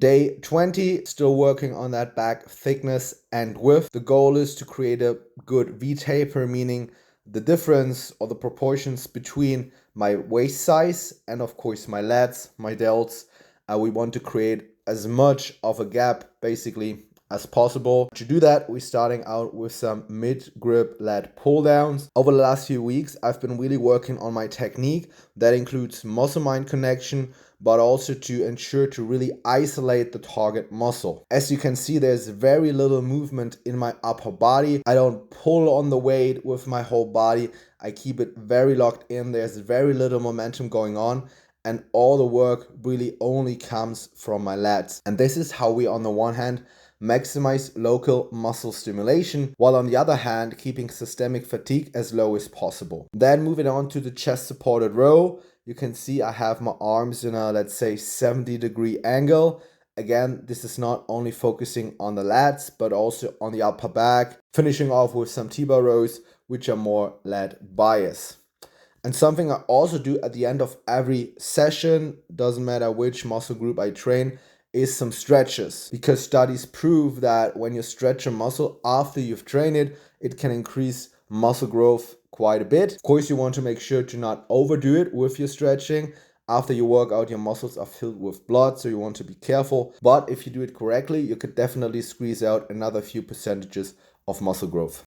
Day 20, still working on that back thickness and width. The goal is to create a good V-taper, meaning the difference or the proportions between my waist size and of course my lats, my delts. We want to create as much of a gap basically as possible. To do that, we're starting out with some mid-grip lat pull downs. Over the last few weeks, I've been really working on my technique. That includes muscle-mind connection, but also to ensure to really isolate the target muscle. As you can see, there's very little movement in my upper body. I don't pull on the weight with my whole body. I keep it very locked in. There's very little momentum going on, and all the work really only comes from my lats. And this is how we, on the one hand, maximize local muscle stimulation, while on the other hand, keeping systemic fatigue as low as possible. Then moving on to the chest supported row, you can see I have my arms in a, let's say, 70-degree angle. Again, this is not only focusing on the lats, but also on the upper back, finishing off with some T-bar rows, which are more lat bias. And something I also do at the end of every session, doesn't matter which muscle group I train, is some stretches, because studies prove that when you stretch a muscle after you've trained it, it can increase muscle growth quite a bit. Of course, you want to make sure to not overdo it with your stretching. After you work out, your muscles are filled with blood, so you want to be careful. But if you do it correctly, you could definitely squeeze out another few percentages of muscle growth.